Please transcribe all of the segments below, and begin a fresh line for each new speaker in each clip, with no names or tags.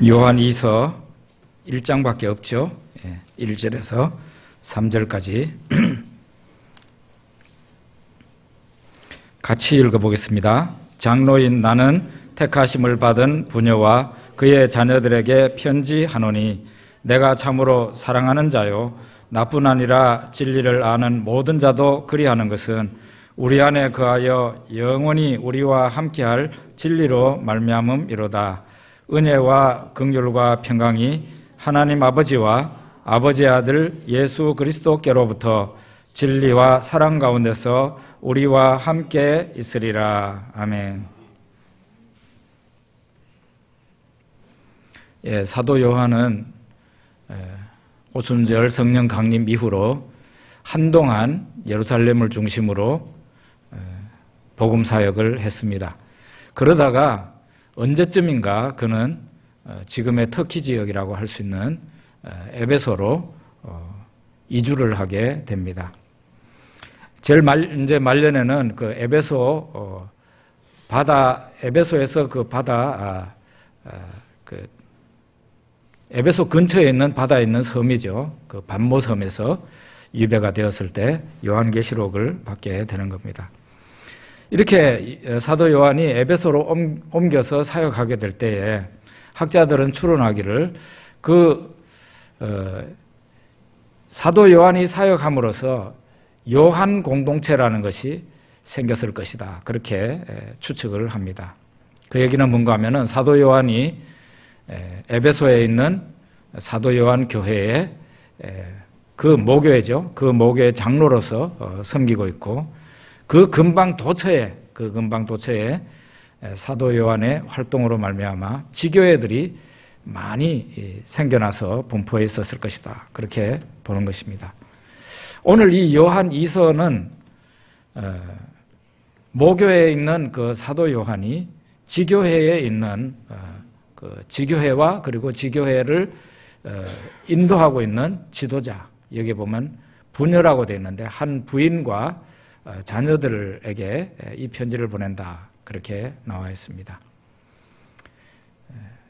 요한2서 1장밖에 없죠. 1절에서 3절까지 같이 읽어보겠습니다. 장로인 나는 택하심을 받은 부녀와 그의 자녀들에게 편지하노니 내가 참으로 사랑하는 자요 나뿐 아니라 진리를 아는 모든 자도 그리하는 것은 우리 안에 거하여 영원히 우리와 함께할 진리로 말미암음이로다. 은혜와 긍휼과 평강이 하나님 아버지와 아버지의 아들 예수 그리스도께로부터 진리와 사랑 가운데서 우리와 함께 있으리라. 아멘. 사도 요한은 오순절 성령 강림 이후로 한동안 예루살렘을 중심으로 복음 사역을 했습니다. 그러다가 언제쯤인가 그는 지금의 터키 지역이라고 할 수 있는 에베소로 이주를 하게 됩니다. 제일 이제 말년에는 그 에베소 에베소에서 그 에베소 근처에 있는 바다에 있는 섬이죠. 그 반모 섬에서 유배가 되었을 때 요한계시록을 받게 되는 겁니다. 이렇게 사도 요한이 에베소로 옮겨서 사역하게 될 때에 학자들은 추론하기를 사도 요한이 사역함으로써 요한 공동체라는 것이 생겼을 것이다. 그렇게 추측을 합니다. 그 얘기는 뭔가 하면은 사도 요한이 에베소에 있는 사도 요한 교회에 그 모교회죠. 그 모교회 장로로서 섬기고 있고 그 근방 도처에 사도 요한의 활동으로 말미암아 지교회들이 많이 생겨나서 분포해 있었을 것이다. 그렇게 보는 것입니다. 오늘 이 요한 2서는 모교회에 있는 그 사도 요한이 지교회에 있는 그 지교회와 그리고 지교회를 인도하고 있는 지도자, 여기 보면 부녀라고 되어 있는데 한 부인과 자녀들에게 이 편지를 보낸다. 그렇게 나와 있습니다.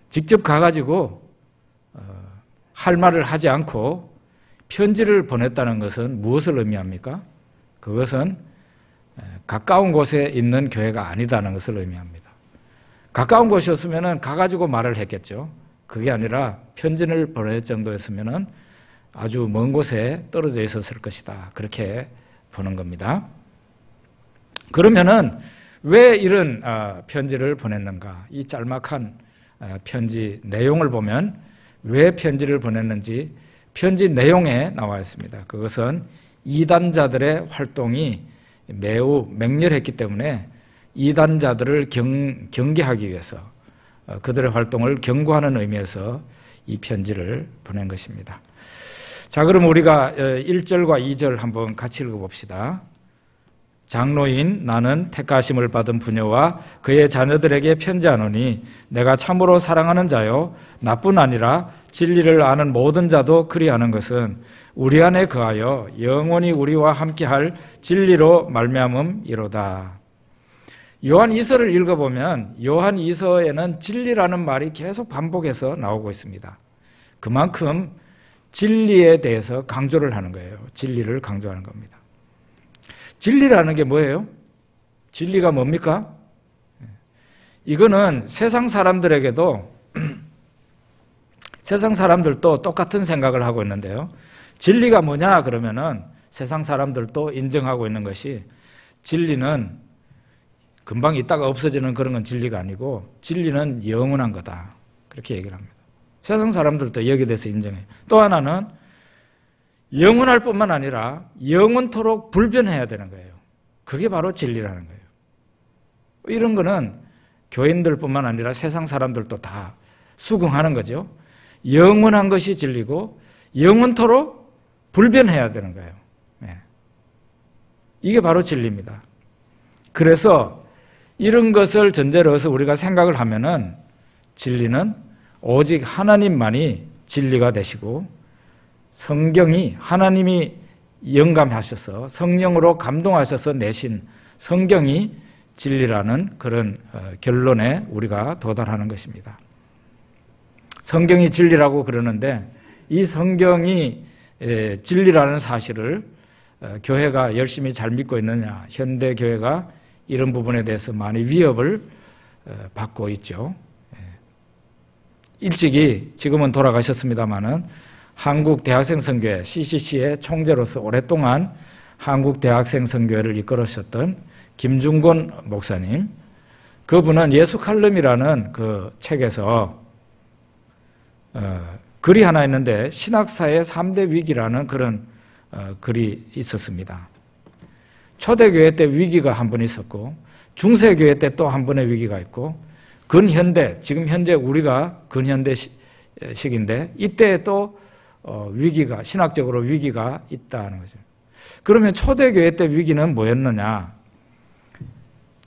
직접 가가지고 할 말을 하지 않고 편지를 보냈다는 것은 무엇을 의미합니까? 그것은 가까운 곳에 있는 교회가 아니다는 것을 의미합니다. 가까운 곳이었으면 가가지고 말을 했겠죠. 그게 아니라 편지를 보낼 정도였으면 아주 먼 곳에 떨어져 있었을 것이다. 그렇게 보는 겁니다. 그러면은 왜 이런 편지를 보냈는가? 이 짤막한 편지 내용을 보면 왜 편지를 보냈는지 편지 내용에 나와 있습니다. 그것은 이단자들의 활동이 매우 맹렬했기 때문에 이단자들을 경계하기 위해서 그들의 활동을 경고하는 의미에서 이 편지를 보낸 것입니다. 자, 그럼 우리가 1절과 2절 한번 같이 읽어봅시다. 장로인 나는 택하심을 받은 부녀와 그의 자녀들에게 편지하노니 내가 참으로 사랑하는 자요 나뿐 아니라 진리를 아는 모든 자도 그리하는 것은 우리 안에 거하여 영원히 우리와 함께할 진리로 말미암음이로다. 요한 2서를 읽어보면 요한 2서에는 진리라는 말이 계속 반복해서 나오고 있습니다. 그만큼 진리에 대해서 강조를 하는 거예요. 진리를 강조하는 겁니다. 진리라는 게 뭐예요? 진리가 뭡니까? 이거는 세상 사람들에게도 세상 사람들도 똑같은 생각을 하고 있는데요. 진리가 뭐냐 그러면은 세상 사람들도 인정하고 있는 것이 진리는 금방 있다가 없어지는 그런 건 진리가 아니고 진리는 영원한 거다. 그렇게 얘기를 합니다. 세상 사람들도 여기에 대해서 인정해요. 또 하나는 영원할 뿐만 아니라 영원토록 불변해야 되는 거예요. 그게 바로 진리라는 거예요. 이런 거는 교인들뿐만 아니라 세상 사람들도 다 수긍하는 거죠. 영원한 것이 진리고 영원토록 불변해야 되는 거예요. 이게 바로 진리입니다. 그래서 이런 것을 전제로 해서 우리가 생각을 하면은 진리는 오직 하나님만이 진리가 되시고 성경이 하나님이 영감하셔서 성령으로 감동하셔서 내신 성경이 진리라는 그런 결론에 우리가 도달하는 것입니다. 성경이 진리라고 그러는데 이 성경이 진리라는 사실을 교회가 열심히 잘 믿고 있느냐, 현대 교회가 이런 부분에 대해서 많이 위협을 받고 있죠. 일찍이 지금은 돌아가셨습니다마는 한국 대학생 선교회 CCC의 총재로서 오랫동안 한국 대학생 선교회를 이끌으셨던 김중곤 목사님, 그분은 예수 칼럼이라는 그 책에서 글이 하나 있는데 신학사의 3대 위기라는 그런 글이 있었습니다. 초대교회 때 위기가 한 번 있었고 중세교회 때 또 한 번의 위기가 있고 근현대, 지금 현재 우리가 근현대 시기인데 이때 또 위기가, 신학적으로 위기가 있다는 거죠. 그러면 초대교회 때 위기는 뭐였느냐?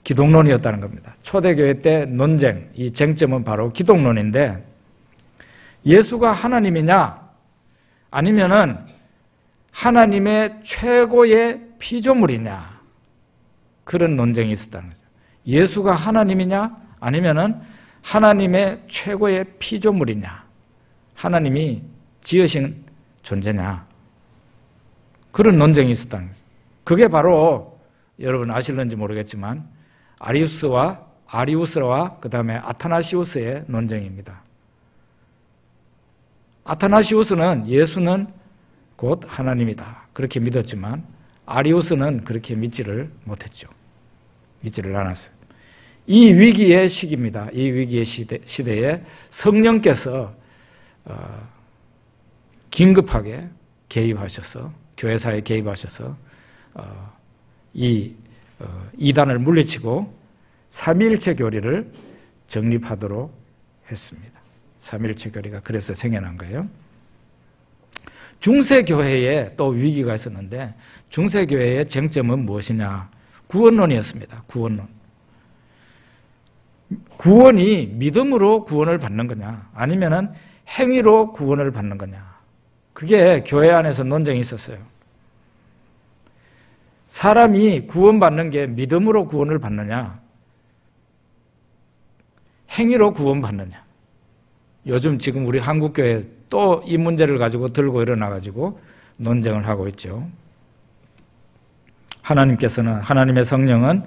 기독론이었다는 겁니다. 초대교회 때 논쟁, 이 쟁점은 바로 기독론인데 예수가 하나님이냐 아니면은 하나님의 최고의 피조물이냐, 그런 논쟁이 있었다는 거죠. 예수가 하나님이냐 아니면은 하나님의 최고의 피조물이냐, 하나님이 지으신 존재냐, 그런 논쟁이 있었다는 거죠. 그게 바로 여러분 아실는지 모르겠지만 아리우스와 그 다음에 아타나시우스의 논쟁입니다. 아타나시우스는 예수는 곧 하나님이다 그렇게 믿었지만 아리우스는 그렇게 믿지를 못했죠. 믿지를 않았어요. 이 위기의 시기입니다. 이 위기의 시대에 성령께서 긴급하게 개입하셔서, 교회사에 개입하셔서 이 이단을 물리치고 삼위일체 교리를 정립하도록 했습니다. 삼위일체 교리가 그래서 생겨난 거예요. 중세교회에 또 위기가 있었는데 중세교회의 쟁점은 무엇이냐? 구원론이었습니다. 구원이 믿음으로 구원을 받는 거냐 아니면은 행위로 구원을 받는 거냐, 그게 교회 안에서 논쟁이 있었어요. 사람이 구원받는 게 믿음으로 구원을 받느냐 행위로 구원받느냐. 요즘 지금 우리 한국교회 또 이 문제를 가지고 들고 일어나가지고 논쟁을 하고 있죠. 하나님의 성령은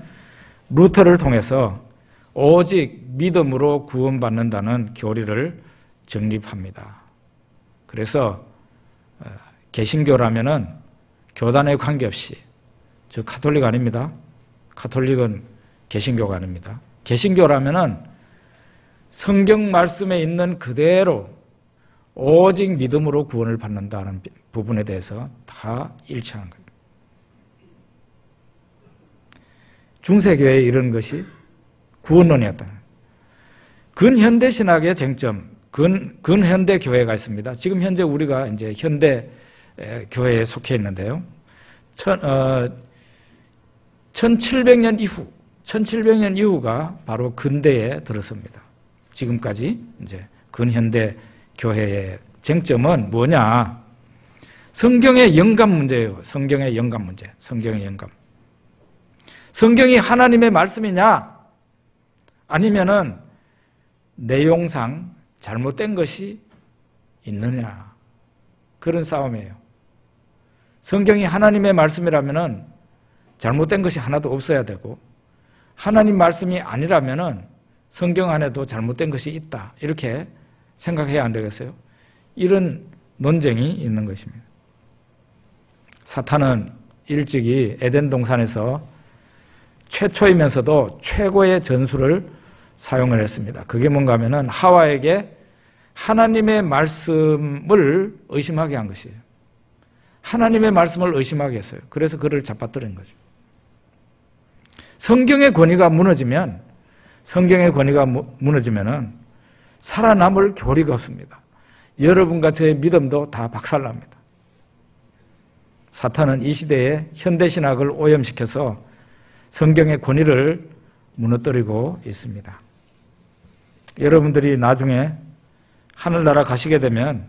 루터를 통해서 오직 믿음으로 구원받는다는 교리를 정립합니다. 그래서 개신교라면은 교단에 관계없이, 저 가톨릭 아닙니다. 가톨릭은 개신교가 아닙니다. 개신교라면은 성경 말씀에 있는 그대로 오직 믿음으로 구원을 받는다는 부분에 대해서 다 일치하는 거예요. 중세교회에 이런 것이 구원론이었다. 근현대 신학의 쟁점, 근현대 교회가 있습니다. 지금 현재 우리가 이제 현대 교회에 속해 있는데요. 1700년 이후가 바로 근대에 들어섭니다. 지금까지 이제 근현대 교회의 쟁점은 뭐냐? 성경의 영감 문제예요. 성경의 영감 문제. 성경의 영감. 성경이 하나님의 말씀이냐? 아니면은 내용상 잘못된 것이 있느냐? 그런 싸움이에요. 성경이 하나님의 말씀이라면은 잘못된 것이 하나도 없어야 되고, 하나님 말씀이 아니라면은 성경 안에도 잘못된 것이 있다, 이렇게 생각해야 안 되겠어요? 이런 논쟁이 있는 것입니다. 사탄은 일찍이 에덴 동산에서 최초이면서도 최고의 전술을 사용을 했습니다. 그게 뭔가 하면은 하와에게 하나님의 말씀을 의심하게 한 것이에요. 하나님의 말씀을 의심하게 했어요. 그래서 그를 잡아뜨린 거죠. 성경의 권위가 무너지면은 살아남을 교리가 없습니다. 여러분과 저의 믿음도 다 박살납니다. 사탄은 이 시대에 현대신학을 오염시켜서 성경의 권위를 무너뜨리고 있습니다. 여러분들이 나중에 하늘나라 가시게 되면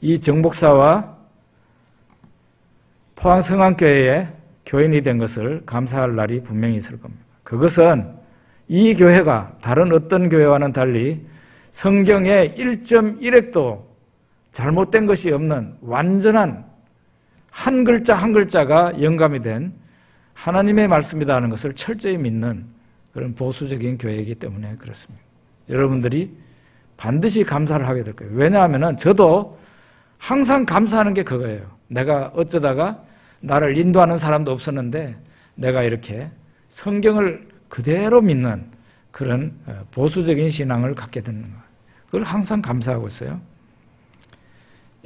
이 정목사와 포항성안교회의 교인이 된 것을 감사할 날이 분명히 있을 겁니다. 그것은 이 교회가 다른 어떤 교회와는 달리 성경에 1.1획도 잘못된 것이 없는 완전한 한 글자 한 글자가 영감이 된 하나님의 말씀이다 하는 것을 철저히 믿는 그런 보수적인 교회이기 때문에 그렇습니다. 여러분들이 반드시 감사를 하게 될 거예요. 왜냐하면 저도 항상 감사하는 게 그거예요. 내가 어쩌다가 나를 인도하는 사람도 없었는데 내가 이렇게 성경을 그대로 믿는 그런 보수적인 신앙을 갖게 되는 거예요. 그걸 항상 감사하고 있어요.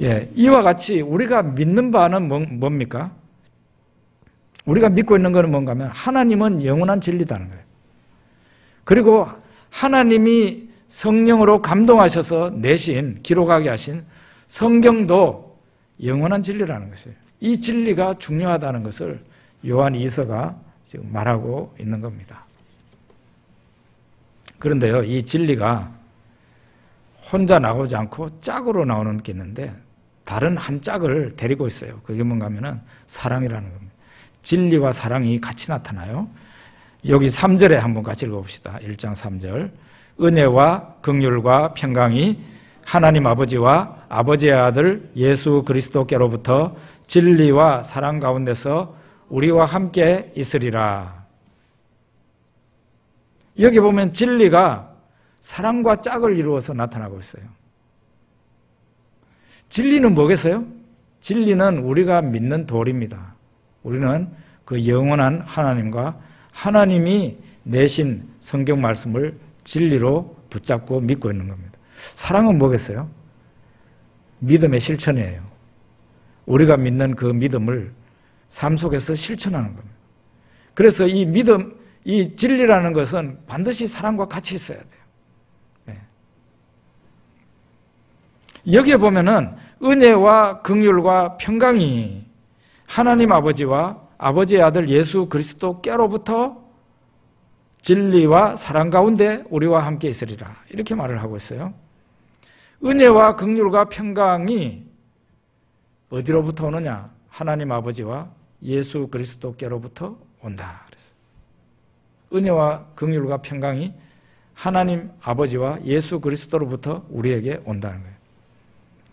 예, 이와 같이 우리가 믿는 바는 뭡니까? 우리가 믿고 있는 것은 뭔가 하면 하나님은 영원한 진리다는 거예요. 그리고 하나님이 성령으로 감동하셔서 내신, 기록하게 하신 성경도 영원한 진리라는 것이에요. 이 진리가 중요하다는 것을 요한 2서가 지금 말하고 있는 겁니다. 그런데요, 이 진리가 혼자 나오지 않고 짝으로 나오는 게 있는데 다른 한 짝을 데리고 있어요. 그게 뭔가 하면은 사랑이라는 겁니다. 진리와 사랑이 같이 나타나요. 여기 3절에 한번 같이 읽어봅시다. 1장 3절. 은혜와 긍휼과 평강이 하나님 아버지와 아버지의 아들 예수 그리스도께로부터 진리와 사랑 가운데서 우리와 함께 있으리라. 여기 보면 진리가 사랑과 짝을 이루어서 나타나고 있어요. 진리는 뭐겠어요? 진리는 우리가 믿는 도리입니다. 우리는 그 영원한 하나님과 하나님이 내신 성경 말씀을 진리로 붙잡고 믿고 있는 겁니다. 사랑은 뭐겠어요? 믿음의 실천이에요. 우리가 믿는 그 믿음을 삶 속에서 실천하는 겁니다. 그래서 이 믿음, 이 진리라는 것은 반드시 사랑과 같이 있어야 돼요. 네. 여기에 보면은 은혜와 긍휼과 평강이 하나님 아버지와 아버지의 아들 예수 그리스도께로부터 진리와 사랑 가운데 우리와 함께 있으리라. 이렇게 말을 하고 있어요. 은혜와 긍휼과 평강이 어디로부터 오느냐? 하나님 아버지와 예수 그리스도께로부터 온다. 그래서 은혜와 긍휼과 평강이 하나님 아버지와 예수 그리스도로부터 우리에게 온다는 거예요.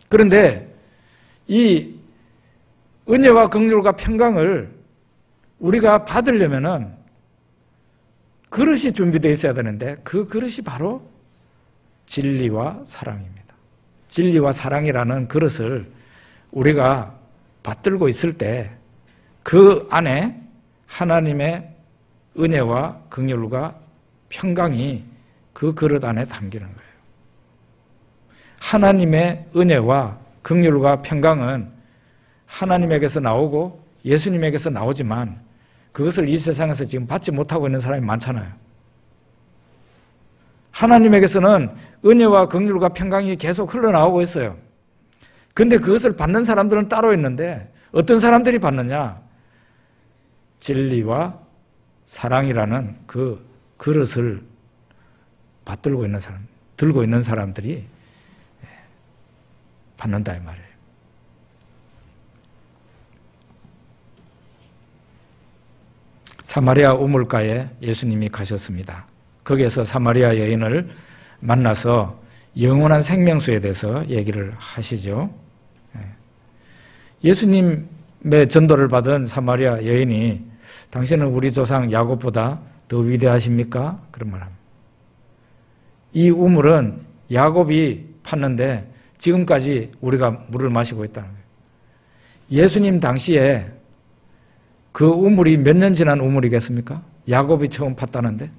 그런데 이 은혜와 긍휼과 평강을 우리가 받으려면은 그릇이 준비되어 있어야 되는데 그 그릇이 바로 진리와 사랑입니다. 진리와 사랑이라는 그릇을 우리가 받들고 있을 때 그 안에 하나님의 은혜와 긍휼과 평강이 그 그릇 안에 담기는 거예요. 하나님의 은혜와 긍휼과 평강은 하나님에게서 나오고 예수님에게서 나오지만 그것을 이 세상에서 지금 받지 못하고 있는 사람이 많잖아요. 하나님에게서는 은혜와 긍휼과 평강이 계속 흘러나오고 있어요. 그런데 그것을 받는 사람들은 따로 있는데 어떤 사람들이 받느냐? 진리와 사랑이라는 그 그릇을 받들고 있는 사람, 들고 있는 사람들이 받는다 이 말이에요. 사마리아 우물가에 예수님이 가셨습니다. 거기에서 사마리아 여인을 만나서 영원한 생명수에 대해서 얘기를 하시죠. 예수님의 전도를 받은 사마리아 여인이 당신은 우리 조상 야곱보다 더 위대하십니까? 그런 말 합니다. 이 우물은 야곱이 팠는데 지금까지 우리가 물을 마시고 있다는 거예요. 예수님 당시에 그 우물이 몇 년 지난 우물이겠습니까? 야곱이 처음 팠다는데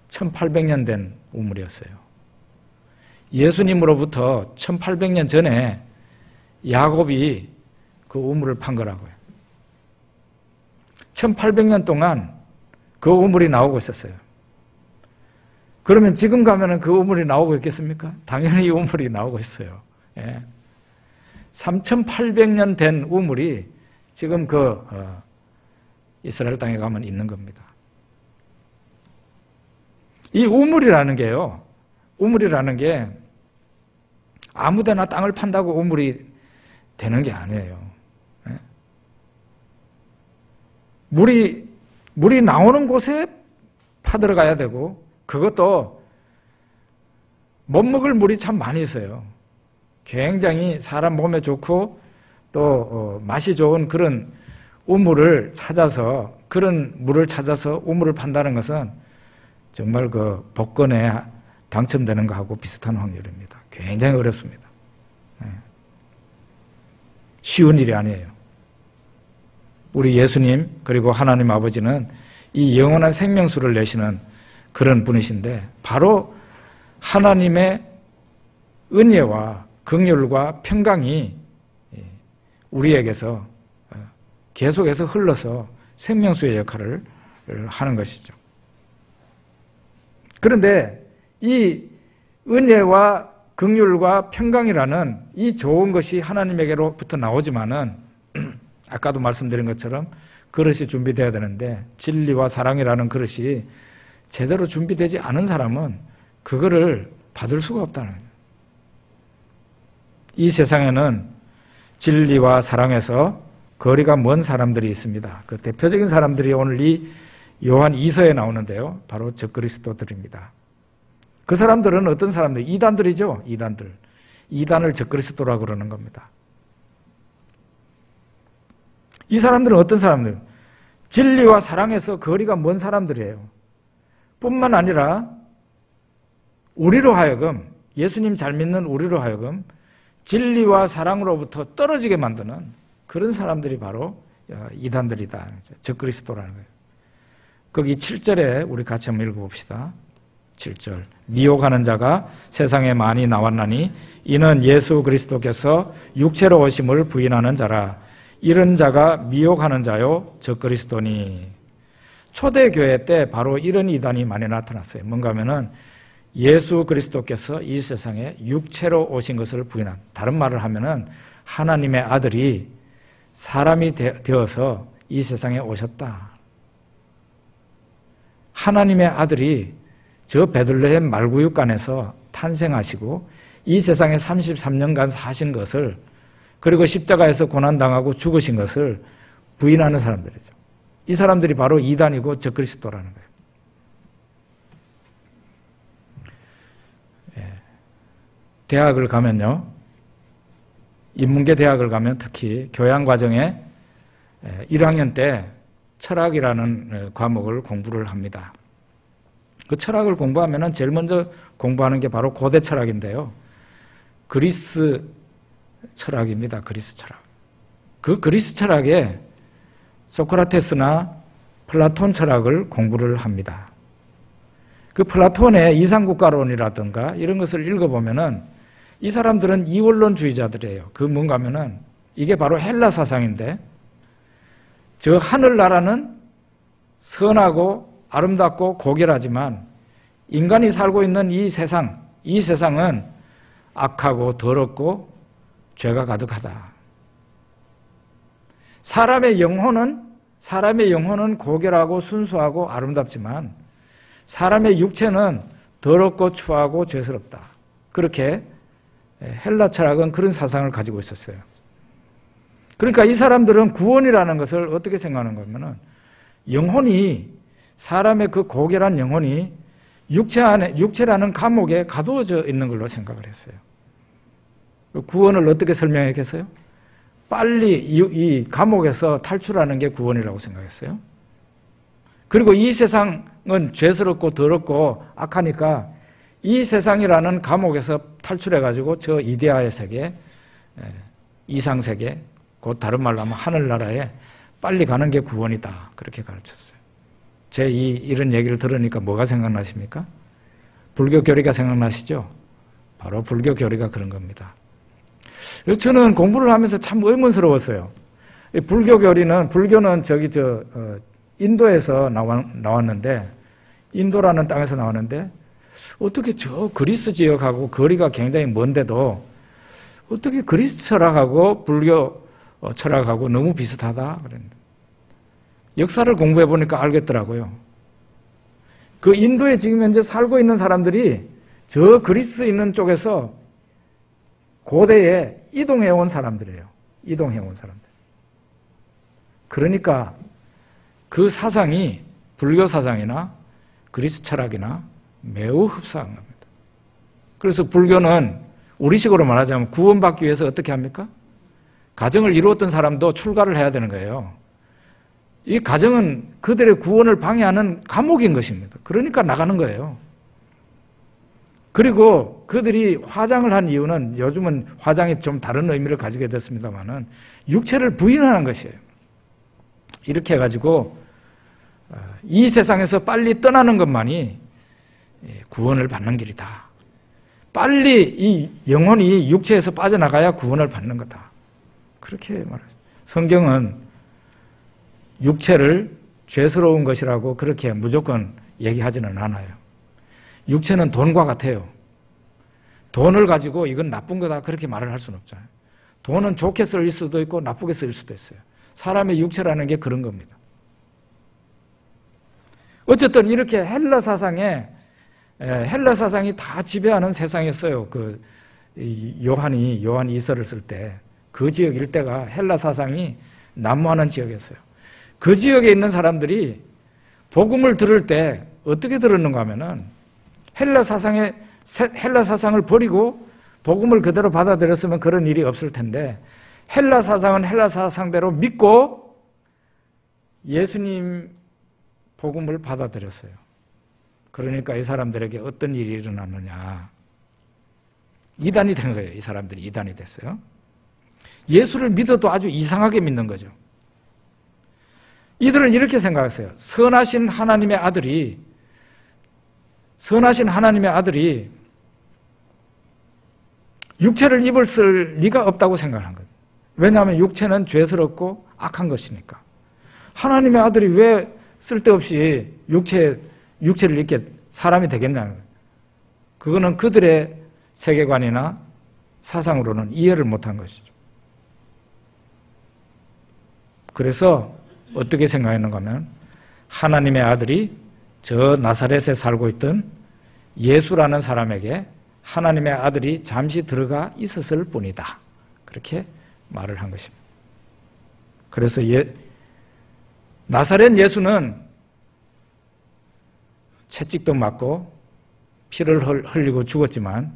1800년 된 우물이었어요. 예수님으로부터 1800년 전에 야곱이 그 우물을 판 거라고요. 1800년 동안 그 우물이 나오고 있었어요. 그러면 지금 가면은 그 우물이 나오고 있겠습니까? 당연히 이 우물이 나오고 있어요. 예. 3800년 된 우물이 지금 이스라엘 땅에 가면 있는 겁니다. 이 우물이라는 게요, 우물이라는 게 아무데나 땅을 판다고 우물이 되는 게 아니에요. 예? 물이 나오는 곳에 파들어가야 되고, 그것도 못 먹을 물이 참 많이 있어요. 굉장히 사람 몸에 좋고 또 맛이 좋은 그런 우물을 찾아서, 그런 물을 찾아서 우물을 판다는 것은 정말 그 복권에 당첨되는 것하고 비슷한 확률입니다. 굉장히 어렵습니다. 쉬운 일이 아니에요. 우리 예수님 그리고 하나님 아버지는 이 영원한 생명수를 내시는 그런 분이신데, 바로 하나님의 은혜와 긍휼과 평강이 우리에게서 계속해서 흘러서 생명수의 역할을 하는 것이죠. 그런데 이 은혜와 긍휼과 평강이라는 이 좋은 것이 하나님에게로부터 나오지만은 아까도 말씀드린 것처럼 그릇이 준비되어야 되는데, 진리와 사랑이라는 그릇이 제대로 준비되지 않은 사람은 그거를 받을 수가 없다는 거예요. 이 세상에는 진리와 사랑에서 거리가 먼 사람들이 있습니다. 그 대표적인 사람들이 오늘 이 요한 2서에 나오는데요. 바로 적그리스도들입니다. 그 사람들은 어떤 사람들? 이단들이죠. 이단들. 이단을 적그리스도라고 그러는 겁니다. 이 사람들은 어떤 사람들? 진리와 사랑에서 거리가 먼 사람들이에요. 뿐만 아니라 우리로 하여금, 예수님 잘 믿는 우리로 하여금 진리와 사랑으로부터 떨어지게 만드는 그런 사람들이 바로 이단들이다. 적그리스도라는 거예요. 거기 7절에 우리 같이 한번 읽어봅시다. 7절. 미혹하는 자가 세상에 많이 나왔나니 이는 예수 그리스도께서 육체로 오심을 부인하는 자라. 이런 자가 미혹하는 자요 적그리스도니. 초대교회 때 바로 이런 이단이 많이 나타났어요. 뭔가 하면은 예수 그리스도께서 이 세상에 육체로 오신 것을 부인한, 다른 말을 하면은 하나님의 아들이 사람이 되어서 이 세상에 오셨다. 하나님의 아들이 저 베들레헴 말구육간에서 탄생하시고 이 세상에 33년간 사신 것을, 그리고 십자가에서 고난당하고 죽으신 것을 부인하는 사람들이죠. 이 사람들이 바로 이단이고 적그리스도라는 거예요. 대학을 가면요, 인문계 대학을 가면 특히 교양과정에 1학년 때 철학이라는 과목을 공부를 합니다. 그 철학을 공부하면 제일 먼저 공부하는 게 바로 고대 철학인데요. 그리스 철학입니다. 그리스 철학. 그 그리스 철학에 소크라테스나 플라톤 철학을 공부를 합니다. 그 플라톤의 이상국가론이라든가 이런 것을 읽어보면은 이 사람들은 이원론주의자들이에요. 그 뭔가 하면은 이게 바로 헬라 사상인데, 저 하늘나라는 선하고 아름답고 고결하지만 인간이 살고 있는 이 세상은 악하고 더럽고 죄가 가득하다. 사람의 영혼은 고결하고 순수하고 아름답지만 사람의 육체는 더럽고 추하고 죄스럽다. 그렇게 헬라 철학은 그런 사상을 가지고 있었어요. 그러니까 이 사람들은 구원이라는 것을 어떻게 생각하는 거냐면, 영혼이, 사람의 그 고결한 영혼이 육체라는 감옥에 가두어져 있는 걸로 생각을 했어요. 구원을 어떻게 설명했겠어요? 빨리 이 감옥에서 탈출하는 게 구원이라고 생각했어요. 그리고 이 세상은 죄스럽고 더럽고 악하니까 이 세상이라는 감옥에서 탈출해가지고 저 이데아의 세계, 이상세계, 곧 다른 말로 하면 하늘나라에 빨리 가는 게 구원이다. 그렇게 가르쳤어요. 이런 얘기를 들으니까 뭐가 생각나십니까? 불교 교리가 생각나시죠? 바로 불교 교리가 그런 겁니다. 저는 공부를 하면서 참 의문스러웠어요. 불교는 인도에서 나왔는데, 인도라는 땅에서 나왔는데, 어떻게 저 그리스 지역하고 거리가 굉장히 먼데도 어떻게 그리스 철학하고 불교 철학하고 너무 비슷하다 그랬는데, 역사를 공부해 보니까 알겠더라고요. 그 인도에 지금 현재 살고 있는 사람들이 저 그리스 있는 쪽에서 고대에 이동해 온 사람들이에요. 이동해 온 사람들. 그러니까 그 사상이 불교 사상이나 그리스 철학이나 매우 흡사한 겁니다. 그래서 불교는 우리식으로 말하자면 구원받기 위해서 어떻게 합니까? 가정을 이루었던 사람도 출가를 해야 되는 거예요. 이 가정은 그들의 구원을 방해하는 감옥인 것입니다. 그러니까 나가는 거예요. 그리고 그들이 화장을 한 이유는 요즘은 화장이 좀 다른 의미를 가지게 됐습니다만은 육체를 부인하는 것이에요. 이렇게 해가지고 이 세상에서 빨리 떠나는 것만이 구원을 받는 길이다. 빨리 이 영혼이 육체에서 빠져나가야 구원을 받는 거다. 그렇게 말해요. 성경은 육체를 죄스러운 것이라고 그렇게 무조건 얘기하지는 않아요. 육체는 돈과 같아요. 돈을 가지고 이건 나쁜 거다 그렇게 말을 할 수는 없잖아요. 돈은 좋게 쓸 수도 있고 나쁘게 쓸 수도 있어요. 사람의 육체라는 게 그런 겁니다. 어쨌든 이렇게 헬라 사상이 다 지배하는 세상이었어요. 요한 이서를 쓸 때 그 지역 일대가 헬라 사상이 난무하는 지역이었어요. 그 지역에 있는 사람들이 복음을 들을 때 어떻게 들었는가 하면은 헬라 사상을 버리고 복음을 그대로 받아들였으면 그런 일이 없을 텐데 헬라 사상은 헬라 사상대로 믿고 예수님 복음을 받아들였어요. 그러니까 이 사람들에게 어떤 일이 일어났느냐. 이단이 된 거예요. 이 사람들이 이단이 됐어요. 예수를 믿어도 아주 이상하게 믿는 거죠. 이들은 이렇게 생각했어요. 선하신 하나님의 아들이 육체를 입을 쓸 리가 없다고 생각한 거죠. 왜냐하면 육체는 죄스럽고 악한 것이니까. 하나님의 아들이 왜 쓸데없이 육체를 입게 사람이 되겠냐는 거예요. 그거는 그들의 세계관이나 사상으로는 이해를 못한 것이죠. 그래서 어떻게 생각했는가 하면 하나님의 아들이 저 나사렛에 살고 있던 예수라는 사람에게 하나님의 아들이 잠시 들어가 있었을 뿐이다. 그렇게 말을 한 것입니다. 그래서 나사렛 예수는 채찍도 맞고 피를 흘리고 죽었지만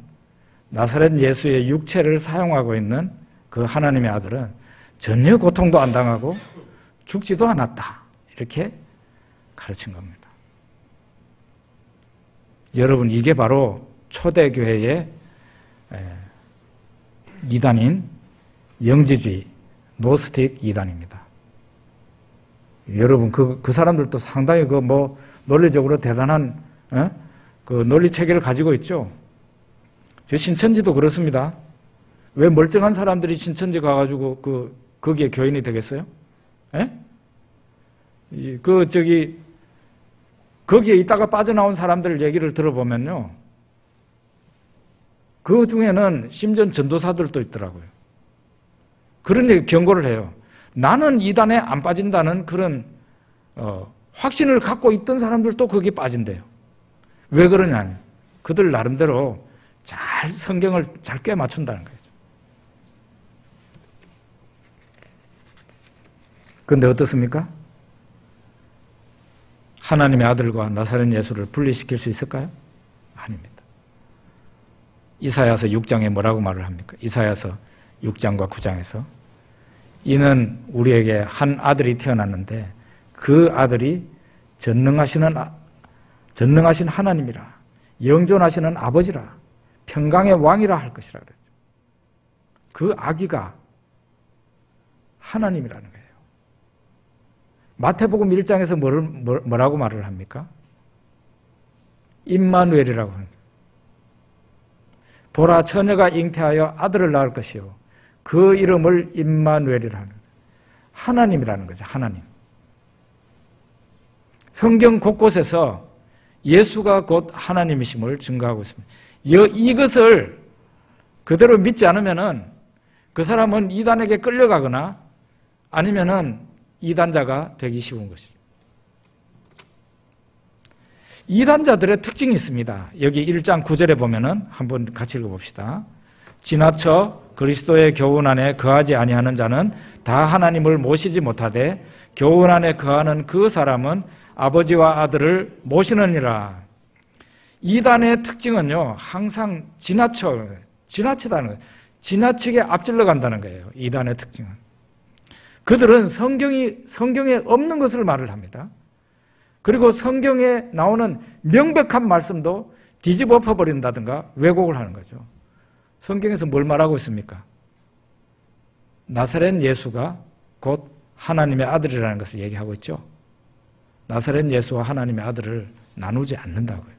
나사렛 예수의 육체를 사용하고 있는 그 하나님의 아들은 전혀 고통도 안 당하고 죽지도 않았다. 이렇게 가르친 겁니다. 여러분, 이게 바로 초대교회의 이단인 영지주의, 노스틱 이단입니다. 여러분, 그 사람들도 상당히 논리적으로 대단한 그 논리 체계를 가지고 있죠. 저 신천지도 그렇습니다. 왜 멀쩡한 사람들이 신천지 가가지고 거기에 교인이 되겠어요? 예? 거기에 있다가 빠져나온 사람들 얘기를 들어보면요. 그 중에는 심지어 전도사들도 있더라고요. 그런 얘기 경고를 해요. 나는 이단에 안 빠진다는 그런 확신을 갖고 있던 사람들도 거기에 빠진대요. 왜 그러냐? 그들 나름대로 성경을 잘 꿰맞춘다는 거예요. 그런데 어떻습니까? 하나님의 아들과 나사렛 예수를 분리시킬 수 있을까요? 아닙니다. 이사야서 6장에 뭐라고 말을 합니까? 이사야서 6장과 9장에서 이는 우리에게 한 아들이 태어났는데 그 아들이 전능하신 하나님이라 영존하시는 아버지라 평강의 왕이라 할 것이라 그랬죠. 그 아기가 하나님이라는 거예요. 마태복음 1장에서 뭐라고 말을 합니까? 임마누엘이라고 합니다. 보라 처녀가 잉태하여 아들을 낳을 것이요 그 이름을 임마누엘이라 하는 거예요. 하나님이라는 거죠. 하나님. 성경 곳곳에서 예수가 곧 하나님이심을 증거하고 있습니다. 이것을 그대로 믿지 않으면은 그 사람은 이단에게 끌려가거나 아니면은 이단자가 되기 쉬운 것이죠. 이단자들의 특징이 있습니다. 여기 1장 9절에 보면은 한번 같이 읽어봅시다. 지나쳐 그리스도의 교훈 안에 거하지 아니하는 자는 다 하나님을 모시지 못하되 교훈 안에 거하는 그 사람은 아버지와 아들을 모시느니라. 이단의 특징은요, 항상 지나치다는 거예요. 지나치게 앞질러 간다는 거예요. 이단의 특징은. 그들은 성경에 없는 것을 말을 합니다. 그리고 성경에 나오는 명백한 말씀도 뒤집어 엎어버린다든가 왜곡을 하는 거죠. 성경에서 뭘 말하고 있습니까? 나사렛 예수가 곧 하나님의 아들이라는 것을 얘기하고 있죠. 나사렛 예수와 하나님의 아들을 나누지 않는다고요.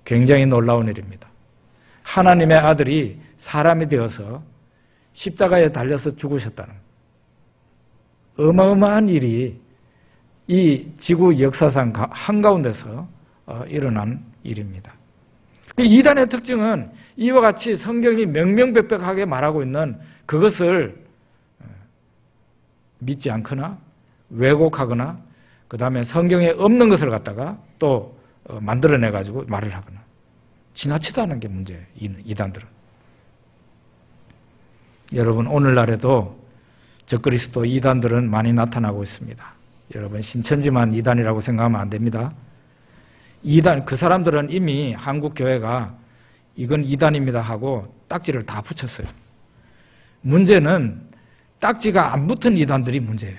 굉장히 놀라운 일입니다. 하나님의 아들이 사람이 되어서 십자가에 달려서 죽으셨다는 어마어마한 일이 이 지구 역사상 한가운데서 일어난 일입니다. 이단의 특징은 이와 같이 성경이 명명백백하게 말하고 있는 그것을 믿지 않거나 왜곡하거나 그 다음에 성경에 없는 것을 갖다가 또 만들어내가지고 말을 하거나 지나치다는 게 문제예요. 이단들은. 여러분 오늘날에도 적그리스도 이단들은 많이 나타나고 있습니다. 여러분 신천지만 이단이라고 생각하면 안 됩니다. 이단, 그 사람들은 이미 한국 교회가 이건 이단입니다 하고 딱지를 다 붙였어요. 문제는 딱지가 안 붙은 이단들이 문제예요.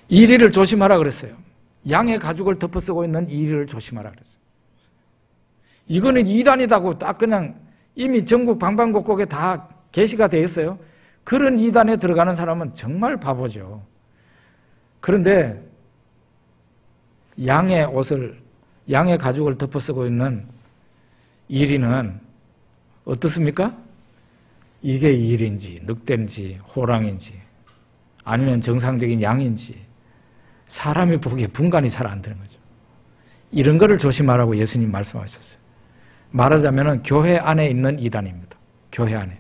이리를 조심하라 그랬어요. 양의 가죽을 덮어쓰고 있는 이리를 조심하라 그랬어요. 이거는 이단이다고 딱 그냥 이미 전국 방방곡곡에 다 게시가 되어 있어요. 그런 이단에 들어가는 사람은 정말 바보죠. 그런데 양의 가죽을 덮어쓰고 있는 이리는 어떻습니까? 이게 이리인지 늑대인지 호랑인지 아니면 정상적인 양인지 사람이 보기에 분간이 잘 안 되는 거죠. 이런 거를 조심하라고 예수님 말씀하셨어요. 말하자면 교회 안에 있는 이단입니다. 교회 안에.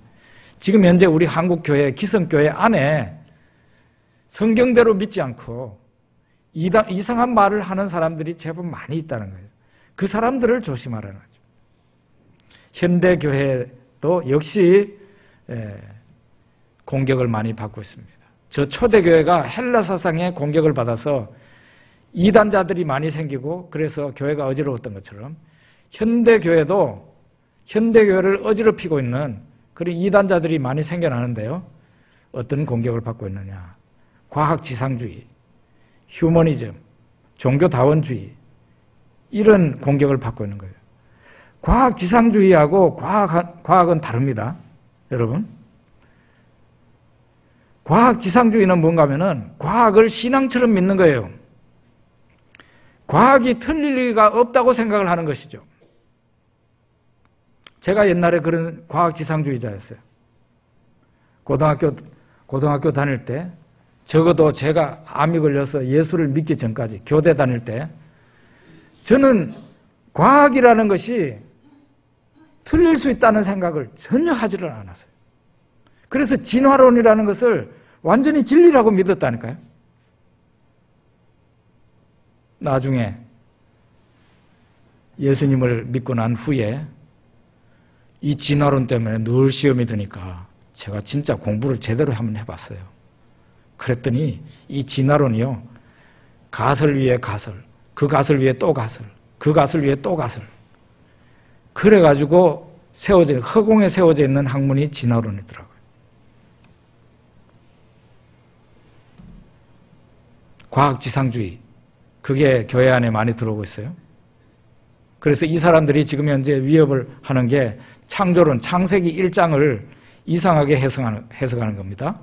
지금 현재 우리 한국교회, 기성교회 안에 성경대로 믿지 않고 이상한 말을 하는 사람들이 제법 많이 있다는 거예요. 그 사람들을 조심하라는 거죠. 현대교회도 역시 공격을 많이 받고 있습니다. 저 초대교회가 헬라 사상의 공격을 받아서 이단자들이 많이 생기고 그래서 교회가 어지러웠던 것처럼 현대교회도 현대교회를 어지럽히고 있는 그런 이단자들이 많이 생겨나는데요. 어떤 공격을 받고 있느냐. 과학지상주의, 휴머니즘, 종교다원주의 이런 공격을 받고 있는 거예요. 과학지상주의하고 과학은 다릅니다. 여러분. 과학지상주의는 뭔가 하면은 과학을 신앙처럼 믿는 거예요. 과학이 틀릴 리가 없다고 생각을 하는 것이죠. 제가 옛날에 그런 과학지상주의자였어요. 고등학교 다닐 때 적어도 제가 암이 걸려서 예수를 믿기 전까지 교대 다닐 때 저는 과학이라는 것이 틀릴 수 있다는 생각을 전혀 하지를 않았어요. 그래서 진화론이라는 것을 완전히 진리라고 믿었다니까요. 나중에 예수님을 믿고 난 후에 이 진화론 때문에 늘 시험이 드니까 제가 진짜 공부를 제대로 한번 해봤어요. 그랬더니 이 진화론이요. 가설 위에 가설, 그 가설 위에 또 가설, 그 가설 위에 또 가설. 그래가지고 허공에 세워져 있는 학문이 진화론이더라고요. 과학지상주의, 그게 교회 안에 많이 들어오고 있어요. 그래서 이 사람들이 지금 현재 위협을 하는 게 창조론, 창세기 1장을 이상하게 해석하는 겁니다.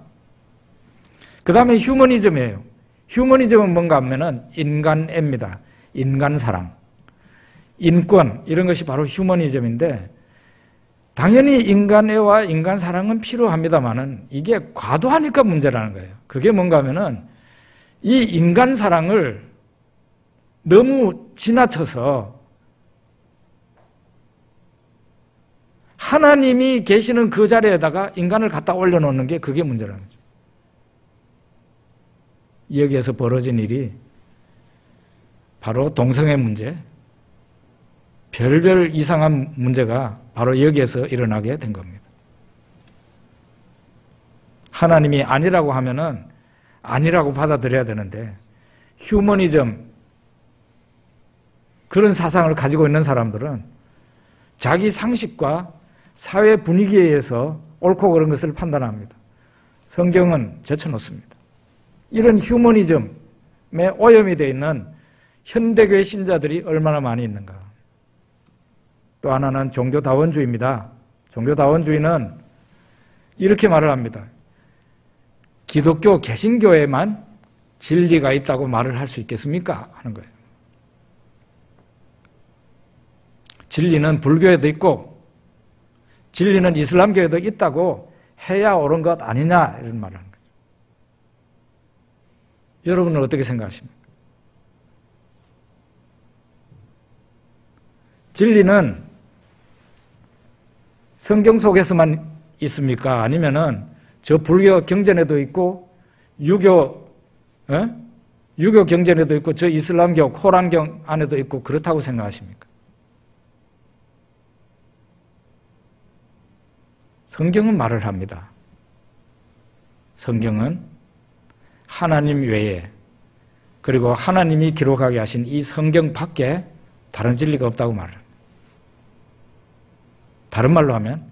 그 다음에 휴머니즘이에요. 휴머니즘은 뭔가 하면은 인간애입니다. 인간사랑, 인권 이런 것이 바로 휴머니즘인데 당연히 인간애와 인간사랑은 필요합니다만은 이게 과도하니까 문제라는 거예요. 그게 뭔가 하면은 이 인간사랑을 너무 지나쳐서 하나님이 계시는 그 자리에다가 인간을 갖다 올려놓는 게 그게 문제라는 거죠. 여기에서 벌어진 일이 바로 동성애 문제, 별별 이상한 문제가 바로 여기에서 일어나게 된 겁니다. 하나님이 아니라고 하면은 아니라고 받아들여야 되는데 휴머니즘 그런 사상을 가지고 있는 사람들은 자기 상식과 사회 분위기에 의해서 옳고 그른 것을 판단합니다. 성경은 제쳐놓습니다. 이런 휴머니즘에 오염이 되어 있는 현대교회 신자들이 얼마나 많이 있는가. 또 하나는 종교다원주의입니다. 종교다원주의는 이렇게 말을 합니다. 기독교 개신교에만 진리가 있다고 말을 할 수 있겠습니까? 하는 거예요. 진리는 불교에도 있고 진리는 이슬람교에도 있다고 해야 옳은 것 아니냐 이런 말을 하는 거죠. 여러분은 어떻게 생각하십니까? 진리는 성경 속에서만 있습니까? 아니면은 저 불교 경전에도 있고 유교 경전에도 있고 저 이슬람교 코란경 안에도 있고 그렇다고 생각하십니까? 성경은 말을 합니다. 성경은 하나님 외에 그리고 하나님이 기록하게 하신 이 성경 밖에 다른 진리가 없다고 말을 합니다. 다른 말로 하면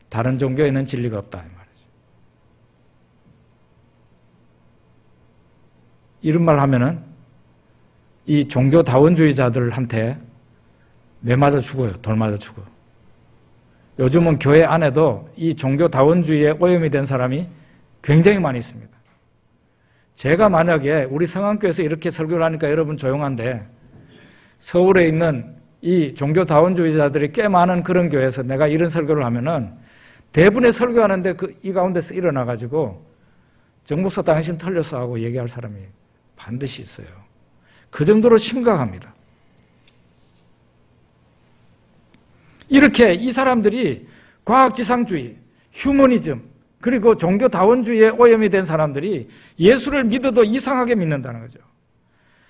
다른 종교에는 진리가 없다 이 말이죠. 이런 말 하면은 이 종교다원주의자들한테 매 맞아 죽어요. 돌 맞아 죽어요. 요즘은 교회 안에도 이 종교다원주의에 오염이 된 사람이 굉장히 많이 있습니다. 제가 만약에 우리 성안교에서 이렇게 설교를 하니까 여러분 조용한데 서울에 있는 이 종교다원주의자들이 꽤 많은 그런 교회에서 내가 이런 설교를 하면은 대부분의 설교하는데 이 가운데서 일어나가지고 정목사 당신 틀렸어 하고 얘기할 사람이 반드시 있어요. 그 정도로 심각합니다. 이렇게 이 사람들이 과학지상주의, 휴머니즘, 그리고 종교다원주의에 오염이 된 사람들이 예수를 믿어도 이상하게 믿는다는 거죠.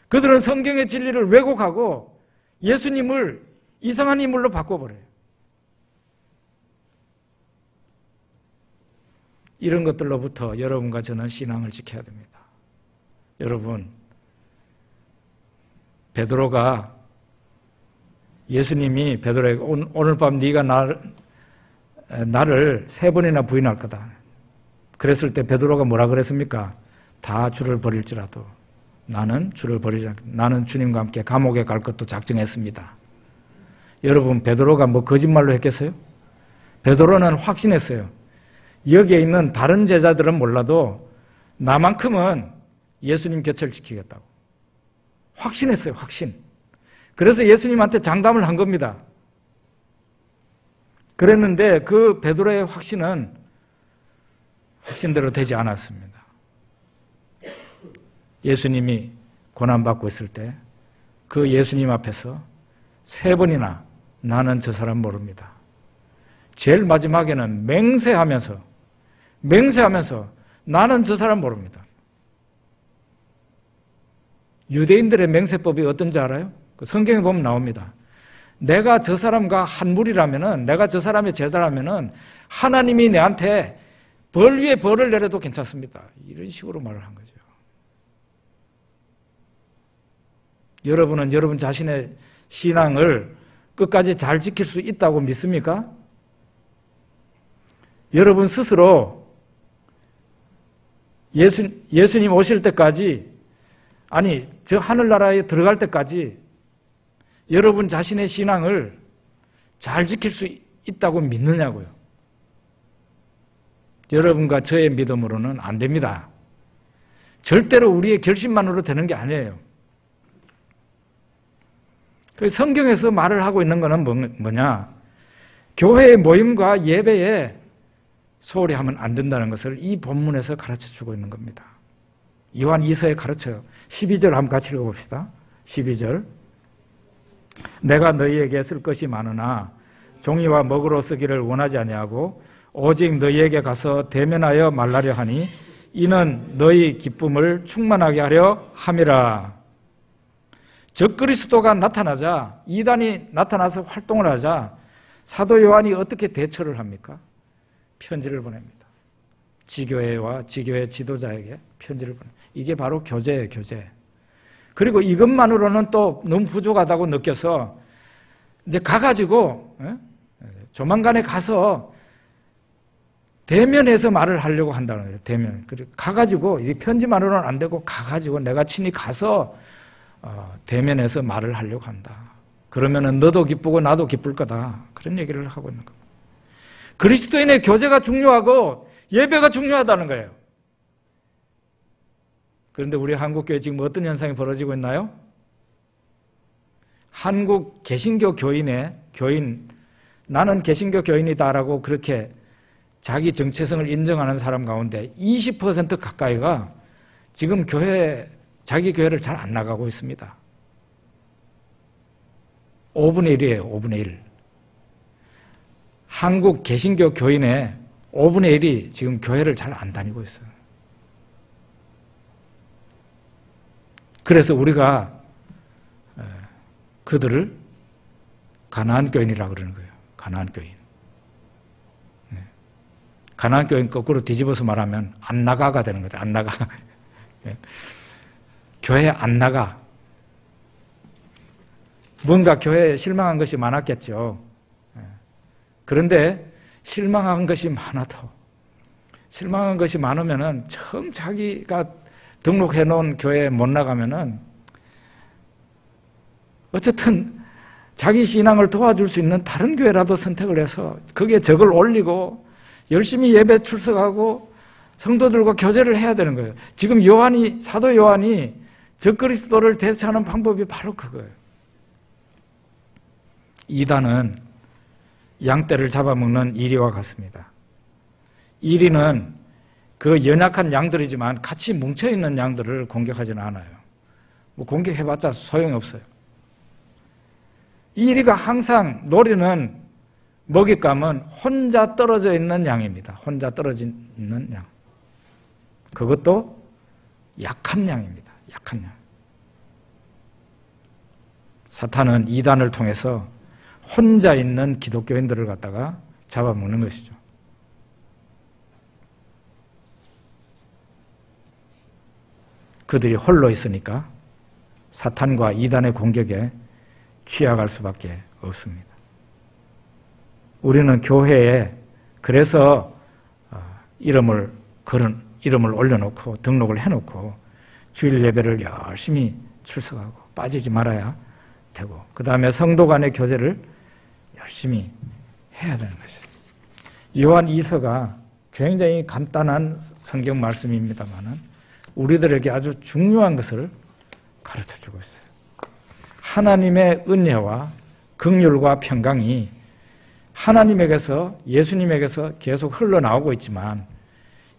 그들은 성경의 진리를 왜곡하고 예수님을 이상한 인물로 바꿔버려요. 이런 것들로부터 여러분과 저는 신앙을 지켜야 됩니다. 여러분, 베드로가 예수님이 베드로에게 오늘 밤 네가 나를 3번이나 부인할 거다. 그랬을 때 베드로가 뭐라 그랬습니까? 다 주를 버릴지라도 나는 주를 버리지 않겠다. 나는 주님과 함께 감옥에 갈 것도 작정했습니다. 여러분, 베드로가 뭐 거짓말로 했겠어요? 베드로는 확신했어요. 여기에 있는 다른 제자들은 몰라도 나만큼은 예수님 곁을 지키겠다고. 확신했어요, 확신. 그래서 예수님한테 장담을 한 겁니다. 그랬는데 그 베드로의 확신은 확신대로 되지 않았습니다. 예수님이 고난받고 있을 때 그 예수님 앞에서 3번이나 나는 저 사람 모릅니다. 제일 마지막에는 맹세하면서 나는 저 사람 모릅니다. 유대인들의 맹세법이 어떤지 알아요? 그 성경에 보면 나옵니다. 내가 저 사람과 한 무리라면은, 내가 저 사람의 제자라면은 하나님이 내한테 벌 위에 벌을 내려도 괜찮습니다. 이런 식으로 말을 한 거죠. 여러분은 여러분 자신의 신앙을 끝까지 잘 지킬 수 있다고 믿습니까? 여러분 스스로 예수님 오실 때까지, 아니 저 하늘나라에 들어갈 때까지 여러분 자신의 신앙을 잘 지킬 수 있다고 믿느냐고요. 여러분과 저의 믿음으로는 안 됩니다. 절대로 우리의 결심만으로 되는 게 아니에요. 성경에서 말을 하고 있는 것은 뭐냐? 교회의 모임과 예배에 소홀히 하면 안 된다는 것을 이 본문에서 가르쳐주고 있는 겁니다. 요한 2서에 가르쳐요. 12절 한번 같이 읽어봅시다. 12절. 내가 너희에게 쓸 것이 많으나 종이와 먹으로 쓰기를 원하지 아니하고 오직 너희에게 가서 대면하여 말하려 하니 이는 너희 기쁨을 충만하게 하려 함이라. 적그리스도가 나타나자, 이단이 나타나서 활동을 하자 사도 요한이 어떻게 대처를 합니까? 편지를 보냅니다. 지교회와 지교회 지도자에게 편지를 보냅니다. 이게 바로 교제예요, 교제. 그리고 이것만으로는 또 너무 부족하다고 느껴서 이제 가가지고 조만간에 가서 대면해서 말을 하려고 한다는 거예요. 대면. 그리고 가가지고 이제 편지만으로는 안 되고 가가지고 내가 친히 가서 대면해서 말을 하려고 한다. 그러면은 너도 기쁘고 나도 기쁠 거다. 그런 얘기를 하고 있는 겁니다. 그리스도인의 교제가 중요하고 예배가 중요하다는 거예요. 그런데 우리 한국교회 지금 어떤 현상이 벌어지고 있나요? 한국 개신교 교인, 나는 개신교 교인이다라고 그렇게 자기 정체성을 인정하는 사람 가운데 20% 가까이가 지금 자기 교회를 잘 안 나가고 있습니다. 5분의 1이에요, 5분의 1. 한국 개신교 교인의 5분의 1이 지금 교회를 잘 안 다니고 있어요. 그래서 우리가 그들을 가나안 교인이라고 그러는 거예요. 가나안 교인. 가나안 교인 거꾸로 뒤집어서 말하면 안 나가가 되는 거죠. 안 나가. 교회 안 나가. 뭔가 교회에 실망한 것이 많았겠죠. 그런데 실망한 것이 많으면은 처음 자기가 등록해 놓은 교회에 못 나가면은 어쨌든 자기 신앙을 도와줄 수 있는 다른 교회라도 선택을 해서 거기에 적을 올리고 열심히 예배 출석하고 성도들과 교제를 해야 되는 거예요. 지금 사도 요한이 적그리스도를 대처하는 방법이 바로 그거예요. 이단은 양떼를 잡아먹는 이리와 같습니다. 이리는 그 연약한 양들이지만 같이 뭉쳐있는 양들을 공격하지는 않아요. 뭐 공격해봤자 소용이 없어요. 이리가 항상 노리는 먹잇감은 혼자 떨어져 있는 양입니다. 혼자 떨어져 있는 양. 그것도 약한 양입니다. 약한 양. 사탄은 이단을 통해서 혼자 있는 기독교인들을 갖다가 잡아먹는 것이죠. 그들이 홀로 있으니까 사탄과 이단의 공격에 취약할 수밖에 없습니다. 우리는 교회에 그래서 이름을 올려놓고 등록을 해놓고 주일 예배를 열심히 출석하고 빠지지 말아야 되고 그 다음에 성도 간의 교제를 열심히 해야 되는 것이죠. 요한 2서가 굉장히 간단한 성경 말씀입니다만 우리들에게 아주 중요한 것을 가르쳐주고 있어요. 하나님의 은혜와 긍휼과 평강이 하나님에게서 예수님에게서 계속 흘러나오고 있지만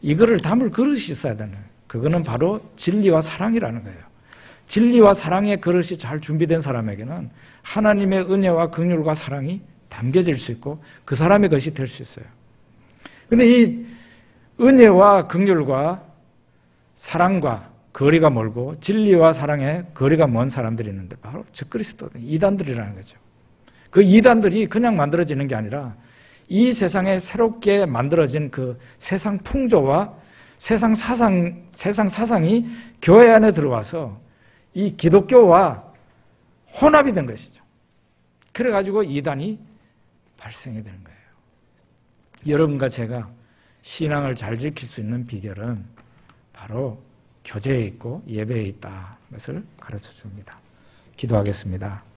이거를 담을 그릇이 있어야 되는 거예요. 그거는 바로 진리와 사랑이라는 거예요. 진리와 사랑의 그릇이 잘 준비된 사람에게는 하나님의 은혜와 긍휼과 사랑이 담겨질 수 있고 그 사람의 것이 될 수 있어요. 그런데 이 은혜와 긍휼과 사랑과 거리가 멀고 진리와 사랑에 거리가 먼 사람들이 있는데 바로 적그리스도 이단들이라는 거죠. 그 이단들이 그냥 만들어지는 게 아니라 이 세상에 새롭게 만들어진 그 세상 풍조와 세상 사상이 교회 안에 들어와서 이 기독교와 혼합이 된 것이죠. 그래가지고 이단이 발생이 되는 거예요. 여러분과 제가 신앙을 잘 지킬 수 있는 비결은 바로 교제에 있고 예배에 있다. 것을 가르쳐 줍니다. 기도하겠습니다.